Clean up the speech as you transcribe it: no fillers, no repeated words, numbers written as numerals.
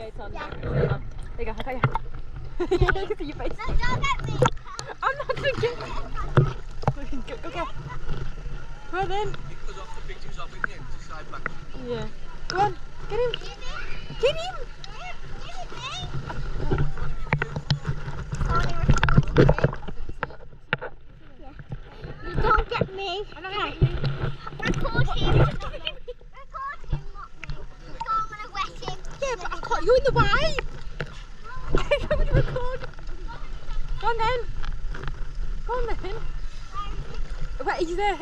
it's on. Yeah. There you go, I got you. I can see your face. No, don't get me. I'm not thinking. Go. Go on then. Because off the pictures of him to slide back. Yeah. Go on, get him. Get him. You don't get me. I'm not going to get you. Record him. Record him, not me. So I'm going to wet him. Yeah, but I caught you in the way. I'm going to record. Go on then. Go on then. Wait, are you there?